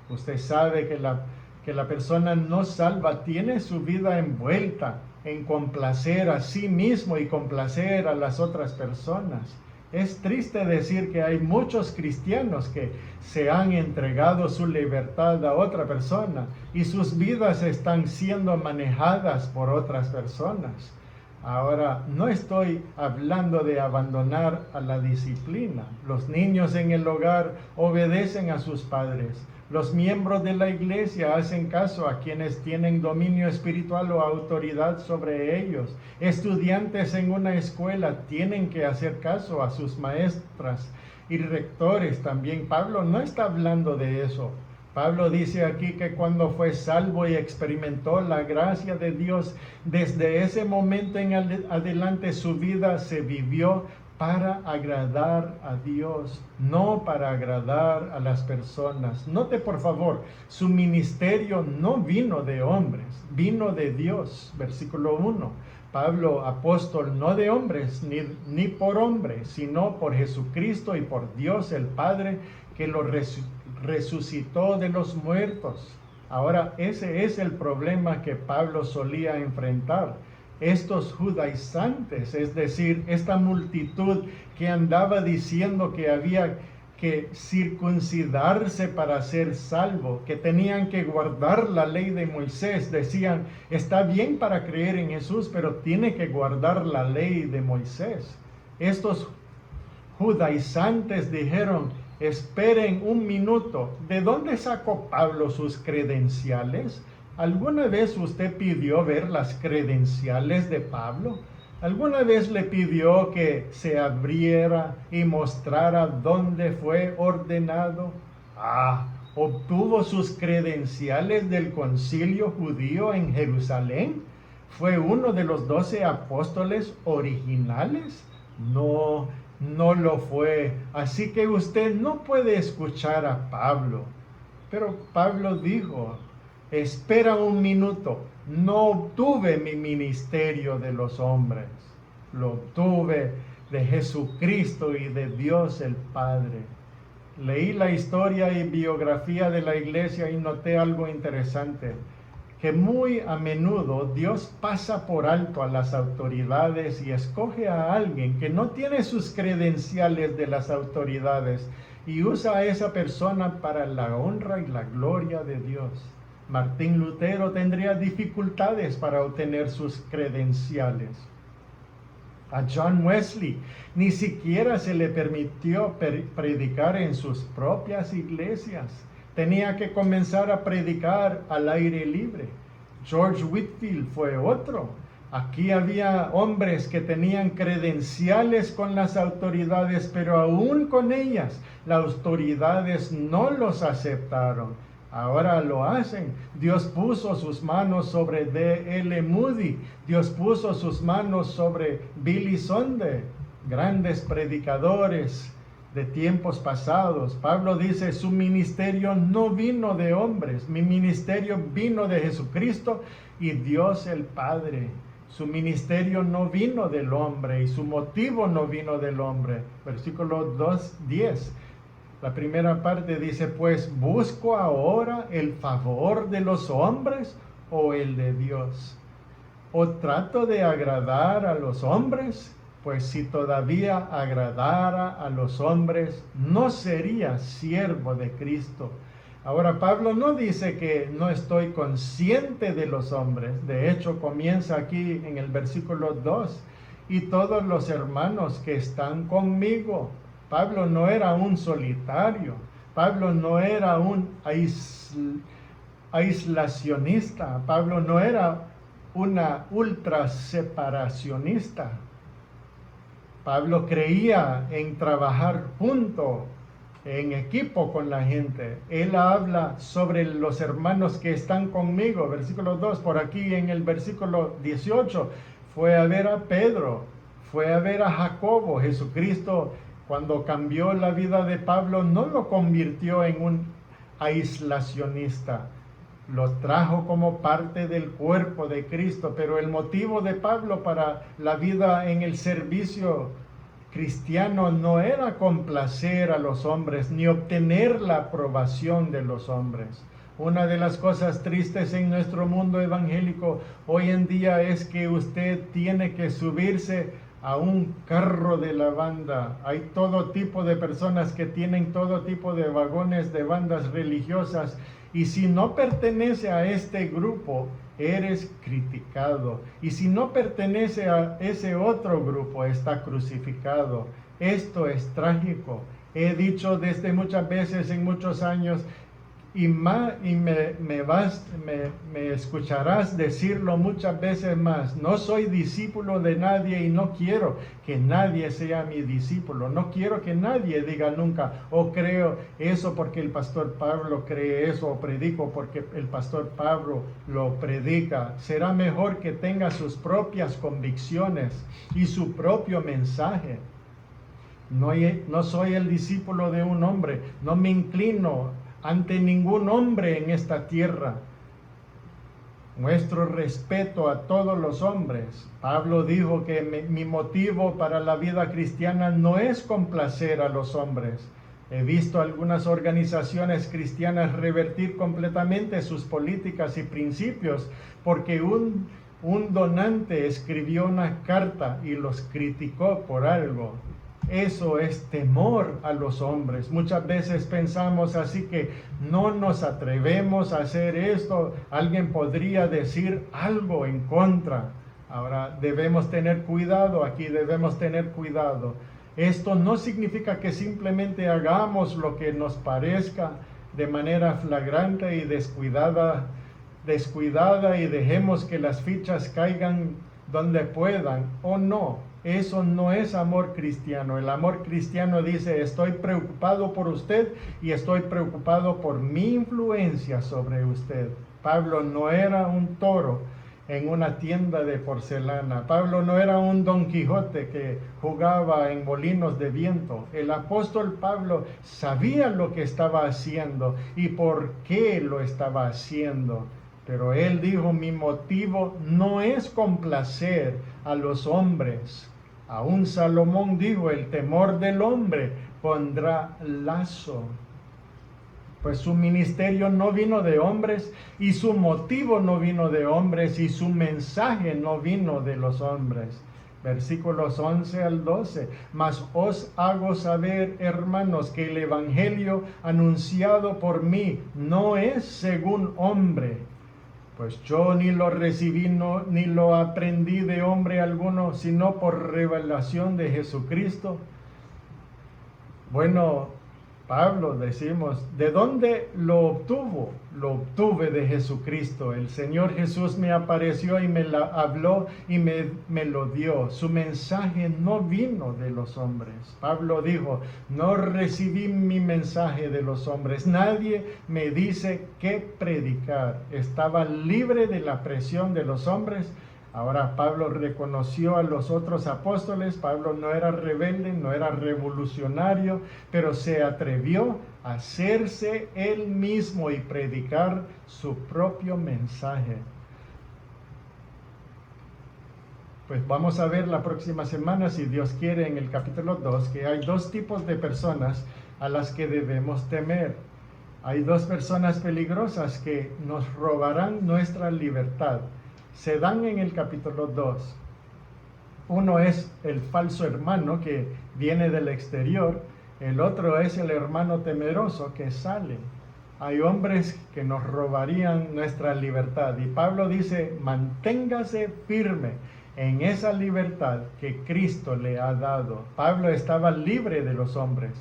Usted sabe que la persona no salva tiene su vida envuelta en complacer a sí mismo y complacer a las otras personas. Es triste decir que hay muchos cristianos que se han entregado su libertad a otra persona y sus vidas están siendo manejadas por otras personas. Ahora, no estoy hablando de abandonar a la disciplina. Los niños en el hogar obedecen a sus padres. Los miembros de la iglesia hacen caso a quienes tienen dominio espiritual o autoridad sobre ellos. Estudiantes en una escuela tienen que hacer caso a sus maestras y rectores también. Pablo no está hablando de eso. Pablo dice aquí que cuando fue salvo y experimentó la gracia de Dios, desde ese momento en adelante su vida se vivió para agradar a Dios, no para agradar a las personas. Note por favor, su ministerio no vino de hombres, vino de Dios. Versículo 1. Pablo, apóstol, no de hombres, ni por hombre, sino por Jesucristo y por Dios el Padre, que lo resucitó de los muertos. Ahora, ese es el problema que Pablo solía enfrentar. Estos judaizantes, es decir, esta multitud que andaba diciendo que había que circuncidarse para ser salvo, que tenían que guardar la ley de Moisés, decían, está bien para creer en Jesús, pero tiene que guardar la ley de Moisés. Estos judaizantes dijeron, esperen un minuto, ¿de dónde sacó Pablo sus credenciales? ¿Alguna vez usted pidió ver las credenciales de Pablo? ¿Alguna vez le pidió que se abriera y mostrara dónde fue ordenado? ¿Obtuvo sus credenciales del concilio judío en Jerusalén? ¿Fue uno de los 12 apóstoles originales? No, no lo fue. Así que usted no puede escuchar a Pablo. Pero Pablo dijo, espera un minuto, no obtuve mi ministerio de los hombres, lo obtuve de Jesucristo y de Dios el Padre. Leí la historia y biografía de la iglesia y noté algo interesante, que muy a menudo Dios pasa por alto a las autoridades y escoge a alguien que no tiene sus credenciales de las autoridades y usa a esa persona para la honra y la gloria de Dios. Martín Lutero tendría dificultades para obtener sus credenciales. A John Wesley ni siquiera se le permitió predicar en sus propias iglesias. Tenía que comenzar a predicar al aire libre. George Whitefield fue otro. Aquí había hombres que tenían credenciales con las autoridades, pero aún con ellas, las autoridades no los aceptaron. Ahora lo hacen. Dios puso sus manos sobre D.L. Moody. Dios puso sus manos sobre Billy Sunday, grandes predicadores de tiempos pasados. Pablo dice, su ministerio no vino de hombres, mi ministerio vino de Jesucristo y Dios el Padre. Su ministerio no vino del hombre y su motivo no vino del hombre. Versículo 2:10. La primera parte dice, pues, ¿busco ahora el favor de los hombres o el de Dios? ¿O trato de agradar a los hombres? pues si todavía agradara a los hombres, no sería siervo de Cristo. Ahora, Pablo no dice que no estoy consciente de los hombres. De hecho, comienza aquí en el versículo 2, y todos los hermanos que están conmigo. Pablo no era un solitario. Pablo no era un aislacionista. Pablo no era una ultra separacionista. Pablo creía en trabajar junto, en equipo con la gente. Él habla sobre los hermanos que están conmigo, versículo 2, por aquí en el versículo 18, fue a ver a Pedro, fue a ver a Jacobo. Jesucristo, cuando cambió la vida de Pablo, no lo convirtió en un aislacionista, lo trajo como parte del cuerpo de Cristo. Pero el motivo de Pablo para la vida en el servicio cristiano no era complacer a los hombres ni obtener la aprobación de los hombres. Una de las cosas tristes en nuestro mundo evangélico hoy en día es que usted tiene que subirse a un carro de la banda. Hay todo tipo de personas que tienen todo tipo de vagones de bandas religiosas, y si no pertenece a este grupo, eres criticado. Y si no pertenece a ese otro grupo, está crucificado. Esto es trágico. He dicho desde muchas veces en muchos años, y me escucharás decirlo muchas veces más: no soy discípulo de nadie y no quiero que nadie sea mi discípulo. No quiero que nadie diga nunca, creo eso porque el pastor Pablo cree eso, o predico porque el pastor Pablo lo predica. Será mejor que tenga sus propias convicciones y su propio mensaje. No soy el discípulo de un hombre, no me inclino ante ningún hombre en esta tierra. Muestro respeto a todos los hombres. Pablo dijo que mi motivo para la vida cristiana no es complacer a los hombres. He visto algunas organizaciones cristianas revertir completamente sus políticas y principios porque un donante escribió una carta y los criticó por algo. Eso es temor a los hombres. Muchas veces pensamos así que no nos atrevemos a hacer esto. Alguien podría decir algo en contra. Ahora debemos tener cuidado, aquí debemos tener cuidado. Esto no significa que simplemente hagamos lo que nos parezca de manera flagrante y descuidada y dejemos que las fichas caigan donde puedan o no. Eso no es amor cristiano. El amor cristiano dice: estoy preocupado por usted y estoy preocupado por mi influencia sobre usted. Pablo no era un toro en una tienda de porcelana. Pablo no era un Don Quijote que jugaba en molinos de viento. El apóstol Pablo sabía lo que estaba haciendo y por qué lo estaba haciendo. Pero él dijo: mi motivo no es complacer a los hombres. Aún Salomón dijo: el temor del hombre pondrá lazo. Pues su ministerio no vino de hombres, y su motivo no vino de hombres, y su mensaje no vino de los hombres. Versículos 11 al 12. Mas os hago saber, hermanos, que el evangelio anunciado por mí no es según hombre. Pues yo ni lo recibí ni lo aprendí de hombre alguno, sino por revelación de Jesucristo. Bueno, Pablo, decimos, ¿de dónde lo obtuvo? Lo obtuve de Jesucristo. El Señor Jesús me apareció y me habló y me lo dio. Su mensaje no vino de los hombres. Pablo dijo: no recibí mi mensaje de los hombres. Nadie me dice qué predicar. Estaba libre de la presión de los hombres. Ahora Pablo reconoció a los otros apóstoles. Pablo no era rebelde, no era revolucionario, pero se atrevió a hacerse él mismo y predicar su propio mensaje. Pues vamos a ver la próxima semana, si Dios quiere, en el capítulo 2, que hay dos tipos de personas a las que debemos temer. Hay dos personas peligrosas que nos robarán nuestra libertad. Se dan en el capítulo 2. Uno es el falso hermano que viene del exterior, el otro es el hermano temeroso que sale. Hay hombres que nos robarían nuestra libertad y Pablo dice, manténgase firme en esa libertad que Cristo le ha dado. Pablo estaba libre de los hombres.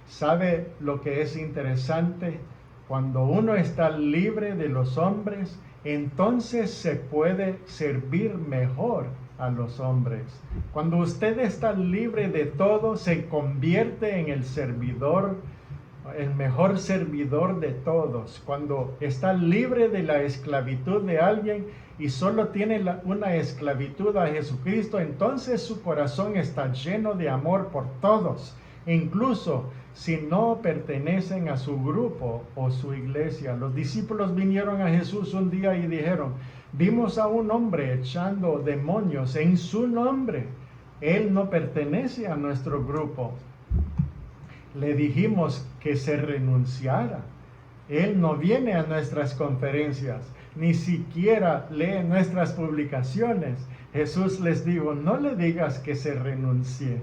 ¿Sabe lo que es interesante? Cuando uno está libre de los hombres, entonces se puede servir mejor a los hombres. Cuando usted está libre de todo, se convierte en el servidor, el mejor servidor de todos. Cuando está libre de la esclavitud de alguien y solo tiene una esclavitud a Jesucristo, entonces su corazón está lleno de amor por todos, incluso si no pertenecen a su grupo o su iglesia. Los discípulos vinieron a Jesús un día y dijeron, vimos a un hombre echando demonios en su nombre. Él no pertenece a nuestro grupo. Le dijimos que se renunciara. Él no viene a nuestras conferencias, ni siquiera lee nuestras publicaciones. Jesús les dijo, no le digas que se renuncie.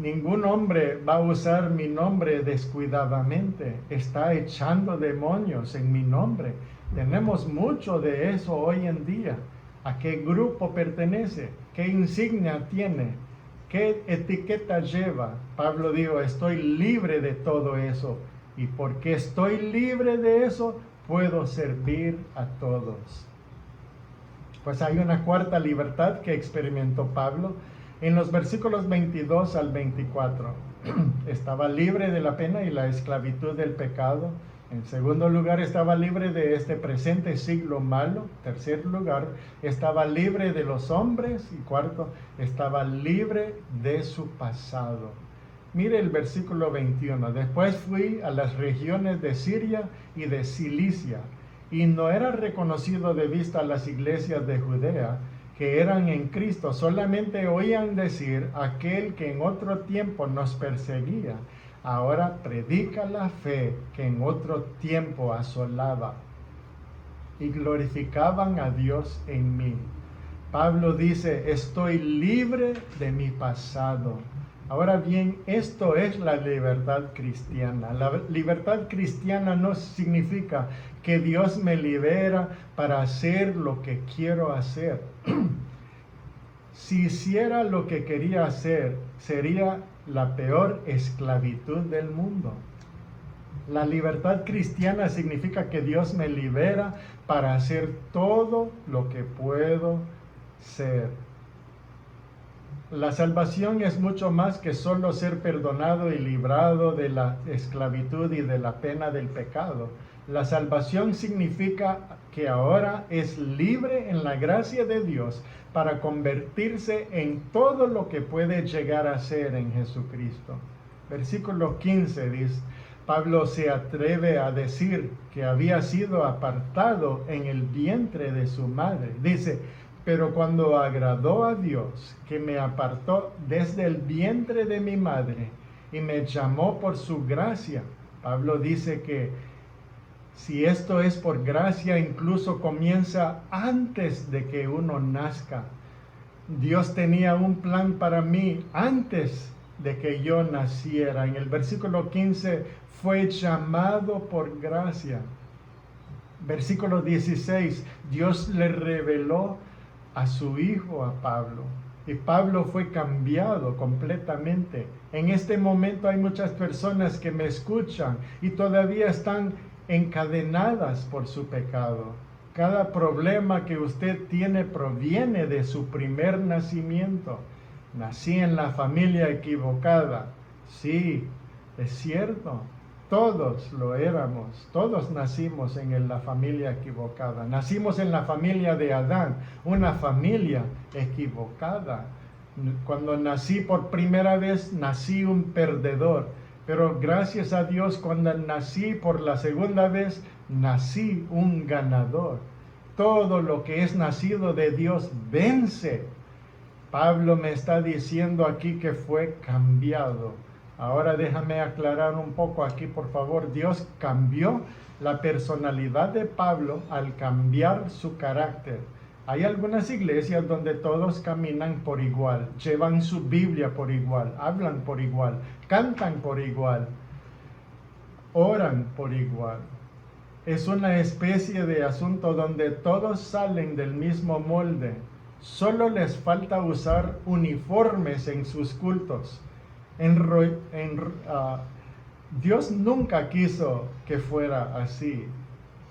Ningún hombre va a usar mi nombre descuidadamente. Está echando demonios en mi nombre. Tenemos mucho de eso hoy en día. ¿A qué grupo pertenece? ¿Qué insignia tiene? ¿Qué etiqueta lleva? Pablo dijo, estoy libre de todo eso. Y porque estoy libre de eso, puedo servir a todos. Pues hay una cuarta libertad que experimentó Pablo. En los versículos 22 al 24, estaba libre de la pena y la esclavitud del pecado. En segundo lugar, estaba libre de este presente siglo malo. Tercer lugar, estaba libre de los hombres. Y cuarto, estaba libre de su pasado. Mire el versículo 21. Después fui a las regiones de Siria y de Cilicia, y no era reconocido de vista las iglesias de Judea, que eran en Cristo, solamente oían decir, aquel que en otro tiempo nos perseguía, ahora predica la fe que en otro tiempo asolaba, y glorificaban a Dios en mí. Pablo dice, estoy libre de mi pasado. Ahora bien, esto es la libertad cristiana. La libertad cristiana no significa que Dios me libera para hacer lo que quiero hacer. Si hiciera lo que quería hacer, sería la peor esclavitud del mundo. La libertad cristiana significa que Dios me libera para hacer todo lo que puedo ser. La salvación es mucho más que solo ser perdonado y librado de la esclavitud y de la pena del pecado. La salvación significa que ahora es libre en la gracia de Dios para convertirse en todo lo que puede llegar a ser en Jesucristo. Versículo 15 dice, Pablo se atreve a decir que había sido apartado en el vientre de su madre. Dice, pero cuando agradó a Dios, que me apartó desde el vientre de mi madre y me llamó por su gracia. Pablo dice que si esto es por gracia, incluso comienza antes de que uno nazca. Dios tenía un plan para mí antes de que yo naciera. En el versículo 15, fue llamado por gracia. Versículo 16, Dios le reveló a su hijo, a Pablo. Y Pablo fue cambiado completamente. En este momento hay muchas personas que me escuchan y todavía están encadenadas por su pecado. Cada problema que usted tiene proviene de su primer nacimiento. Nací en la familia equivocada. Sí, es cierto. Todos lo éramos, todos nacimos en la familia equivocada. Nacimos en la familia de Adán, una familia equivocada. Cuando nací por primera vez, nací un perdedor. Pero gracias a Dios, cuando nací por la segunda vez, nací un ganador. Todo lo que es nacido de Dios vence. Pablo me está diciendo aquí que fue cambiado. Ahora déjame aclarar un poco aquí, por favor. Dios cambió la personalidad de Pablo al cambiar su carácter. Hay algunas iglesias donde todos caminan por igual, llevan su Biblia por igual, hablan por igual, cantan por igual, oran por igual. Es una especie de asunto donde todos salen del mismo molde. Solo les falta usar uniformes en sus cultos. Dios nunca quiso que fuera así.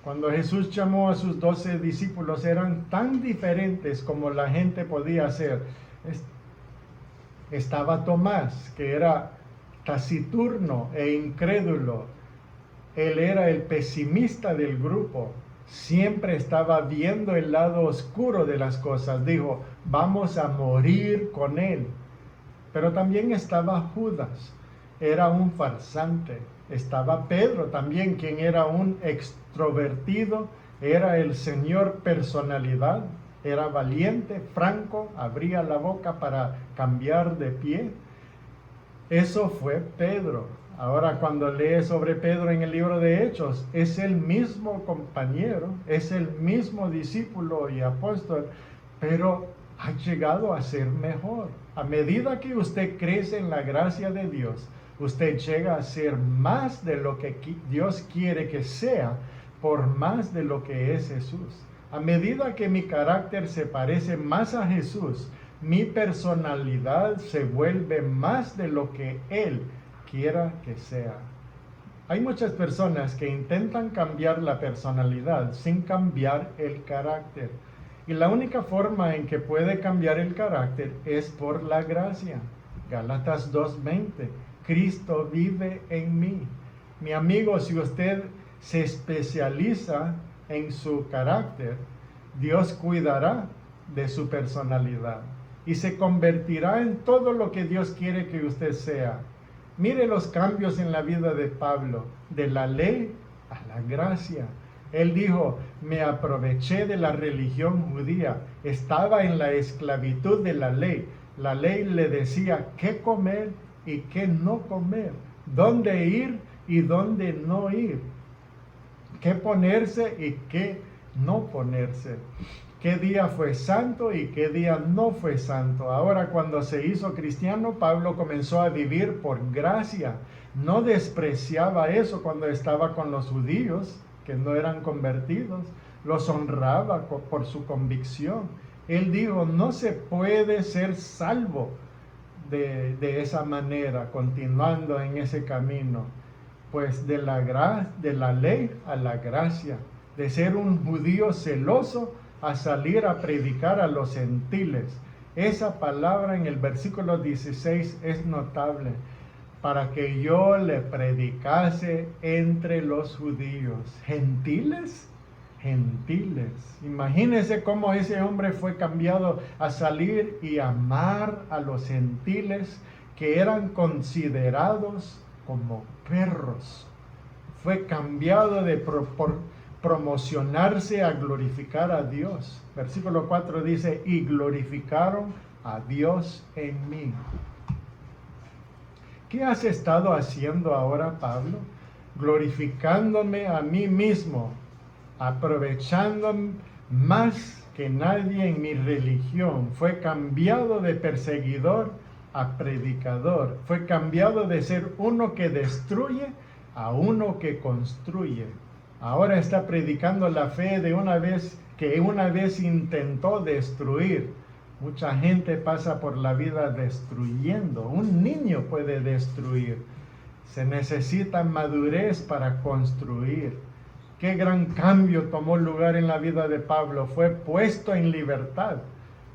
Cuando Jesús llamó a sus 12 discípulos, eran tan diferentes como la gente podía ser. Estaba Tomás, que era taciturno e incrédulo. Él era el pesimista del grupo. Siempre estaba viendo el lado oscuro de las cosas. Dijo, vamos a morir con él. Pero también estaba Judas. Era un farsante. Estaba Pedro también, quien era un extrovertido. Era el señor personalidad. Era valiente, franco, abría la boca para cambiar de pie. Eso fue Pedro. Ahora, cuando lees sobre Pedro en el libro de Hechos, es el mismo compañero, es el mismo discípulo y apóstol, pero ha llegado a ser mejor. A medida que usted crece en la gracia de Dios, usted llega a ser más de lo que Dios quiere que sea, por más de lo que es Jesús. A medida que mi carácter se parece más a Jesús, mi personalidad se vuelve más de lo que Él quiera que sea. Hay muchas personas que intentan cambiar la personalidad sin cambiar el carácter. Y la única forma en que puede cambiar el carácter es por la gracia. Gálatas 2:20. Cristo vive en mí. Mi amigo, si usted se especializa en su carácter, Dios cuidará de su personalidad y se convertirá en todo lo que Dios quiere que usted sea. Mire los cambios en la vida de Pablo, de la ley a la gracia. Él dijo, me aproveché de la religión judía, estaba en la esclavitud de la ley. La ley le decía qué comer y qué no comer, dónde ir y dónde no ir, qué ponerse y qué no ponerse, qué día fue santo y qué día no fue santo. Ahora, cuando se hizo cristiano, Pablo comenzó a vivir por gracia. No despreciaba eso cuando estaba con los judíos, que no eran convertidos. Los honraba por su convicción. Él dijo, no se puede ser salvo de esa manera, continuando en ese camino. Pues de la ley a la gracia, de ser un judío celoso a salir a predicar a los gentiles. Esa palabra en el versículo 16 es notable. Para que yo le predicase entre los judíos. ¿Gentiles? Gentiles. Imagínense cómo ese hombre fue cambiado a salir y amar a los gentiles que eran considerados como perros. Fue cambiado de promocionarse a glorificar a Dios. Versículo 4 dice, y glorificaron a Dios en mí. ¿Qué has estado haciendo ahora, Pablo? Glorificándome a mí mismo, aprovechando más que nadie en mi religión. Fue cambiado de perseguidor a predicador. Fue cambiado de ser uno que destruye a uno que construye. Ahora está predicando la fe de una vez intentó destruir. Mucha gente pasa por la vida destruyendo. Un niño puede destruir. Se necesita madurez para construir. Qué gran cambio tomó lugar en la vida de Pablo. Fue puesto en libertad.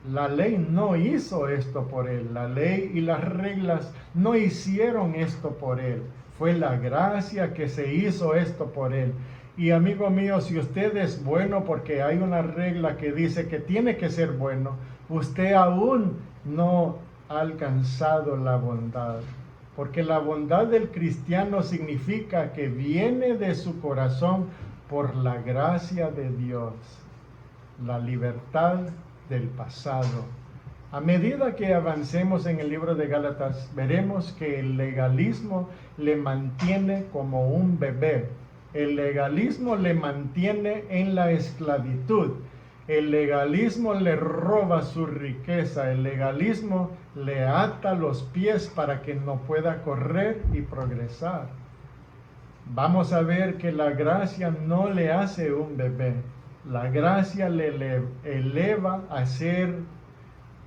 La ley no hizo esto por él. La ley y las reglas no hicieron esto por él. Fue la gracia que se hizo esto por él. Y amigo mío, si usted es bueno porque hay una regla que dice que tiene que ser bueno, usted aún no ha alcanzado la bondad. Porque la bondad del cristiano significa que viene de su corazón por la gracia de Dios. La libertad del pasado. A medida que avancemos en el libro de Gálatas, veremos que el legalismo le mantiene como un bebé. El legalismo le mantiene en la esclavitud. El legalismo le roba su riqueza, el legalismo le ata los pies para que no pueda correr y progresar. Vamos a ver que la gracia no le hace un bebé, la gracia le eleva a ser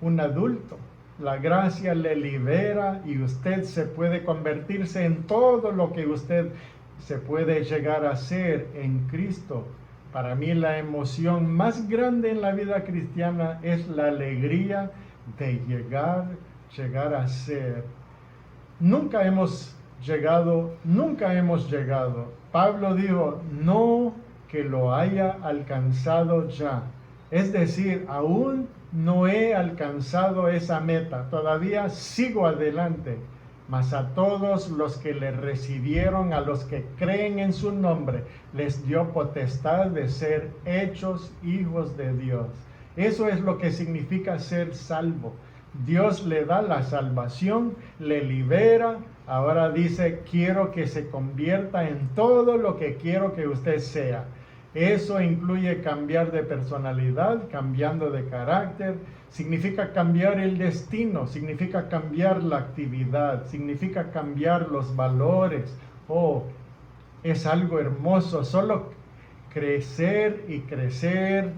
un adulto. La gracia le libera y usted se puede convertirse en todo lo que usted se puede llegar a ser en Cristo. Para mí la emoción más grande en la vida cristiana es la alegría de llegar a ser. Nunca hemos llegado. Pablo dijo, no que lo haya alcanzado ya. Es decir, aún no he alcanzado esa meta, todavía sigo adelante. Mas a todos los que le recibieron, a los que creen en su nombre, les dio potestad de ser hechos hijos de Dios. Eso es lo que significa ser salvo. Dios le da la salvación, le libera. Ahora dice, quiero que se convierta en todo lo que quiero que usted sea. Eso incluye cambiar de personalidad, cambiando de carácter, significa cambiar el destino, significa cambiar la actividad, significa cambiar los valores. Oh, es algo hermoso, solo crecer y crecer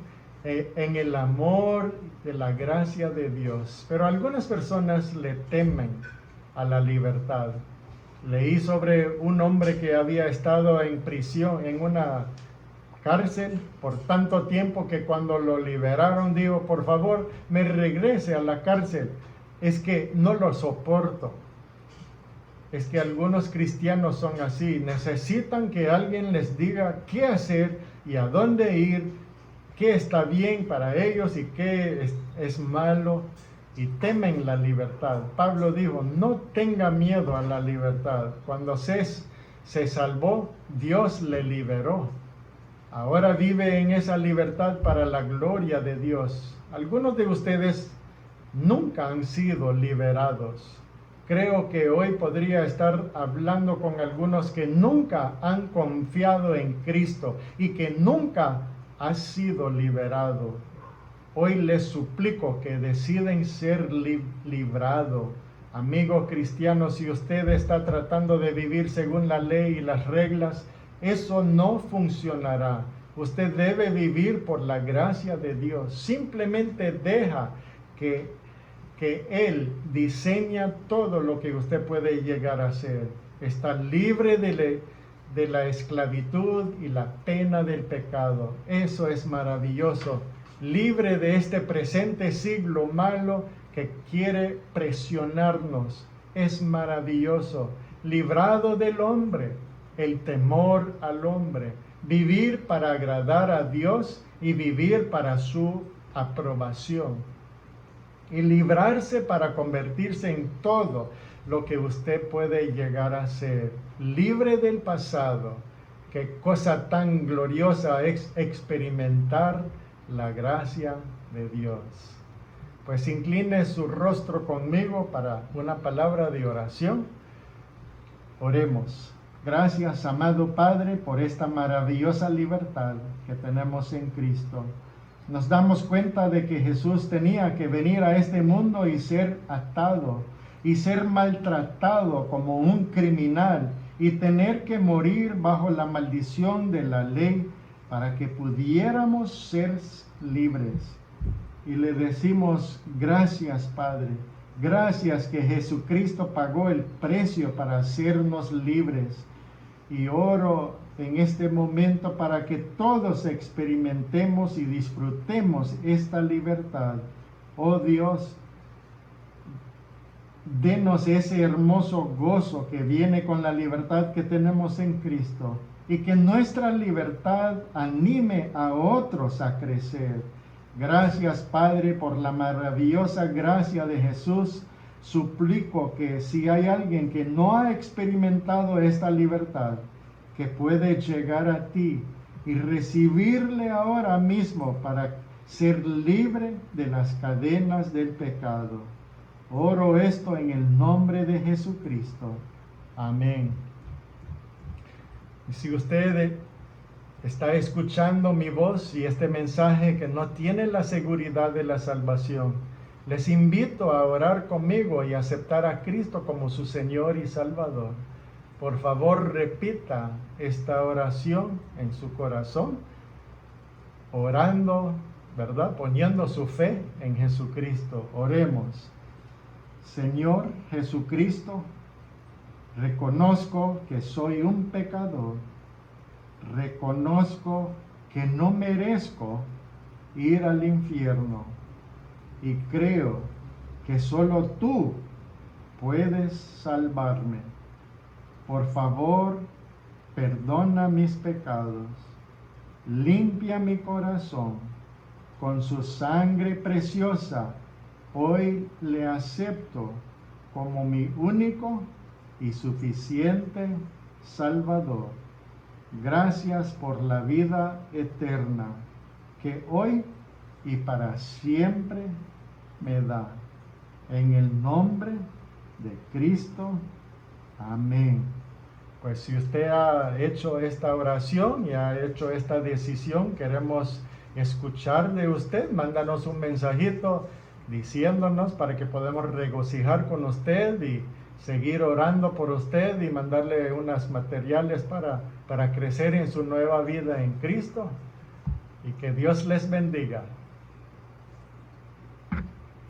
en el amor de la gracia de Dios. Pero algunas personas le temen a la libertad. Leí sobre un hombre que había estado en prisión, en una cárcel por tanto tiempo, que cuando lo liberaron dijo, por favor, me regrese a la cárcel, es que no lo soporto. Es que algunos cristianos son así, necesitan que alguien les diga qué hacer y a dónde ir, qué está bien para ellos y qué es malo, y temen la libertad. Pablo dijo, no tenga miedo a la libertad. Cuando se salvó, Dios le liberó. Ahora vive en esa libertad para la gloria de Dios. Algunos de ustedes nunca han sido liberados. Creo que hoy podría estar hablando con algunos que nunca han confiado en Cristo y que nunca han sido liberados. Hoy les suplico que deciden ser librados. Amigo cristiano, si usted está tratando de vivir según la ley y las reglas, eso no funcionará. Usted debe vivir por la gracia de Dios. Simplemente deja que Él diseña todo lo que usted puede llegar a ser. Está libre de la esclavitud y la pena del pecado. Eso es maravilloso. Libre de este presente siglo malo que quiere presionarnos. Es maravilloso. Librado del hombre, el temor al hombre. Vivir para agradar a Dios y vivir para su aprobación. Y librarse para convertirse en todo lo que usted puede llegar a ser. Libre del pasado. Qué cosa tan gloriosa es experimentar la gracia de Dios. Pues incline su rostro conmigo para una palabra de oración. Oremos. Gracias, amado Padre, por esta maravillosa libertad que tenemos en Cristo. Nos damos cuenta de que Jesús tenía que venir a este mundo y ser atado y ser maltratado como un criminal y tener que morir bajo la maldición de la ley para que pudiéramos ser libres. Y le decimos gracias, Padre. Gracias que Jesucristo pagó el precio para hacernos libres. Y oro en este momento para que todos experimentemos y disfrutemos esta libertad. Oh Dios, denos ese hermoso gozo que viene con la libertad que tenemos en Cristo. Y que nuestra libertad anime a otros a crecer. Gracias, Padre, por la maravillosa gracia de Jesús. Suplico que si hay alguien que no ha experimentado esta libertad, que puede llegar a ti y recibirle ahora mismo para ser libre de las cadenas del pecado. Oro esto en el nombre de Jesucristo. Amén. Y si usted está escuchando mi voz y este mensaje que no tiene la seguridad de la salvación, les invito a orar conmigo y aceptar a Cristo como su Señor y Salvador. Por favor, repita esta oración en su corazón, orando, ¿verdad? Poniendo su fe en Jesucristo. Oremos. Señor Jesucristo, reconozco que soy un pecador. Reconozco que no merezco ir al infierno y creo que solo tú puedes salvarme. Por favor, perdona mis pecados, limpia mi corazón con su sangre preciosa. Hoy le acepto como mi único y suficiente Salvador. Gracias por la vida eterna que hoy y para siempre me da. En el nombre de Cristo. Amén. Pues si usted ha hecho esta oración y ha hecho esta decisión, queremos escuchar de usted. Mándanos un mensajito diciéndonos para que podamos regocijar con usted y seguir orando por usted y mandarle unos materiales para crecer en su nueva vida en Cristo. Y que Dios les bendiga.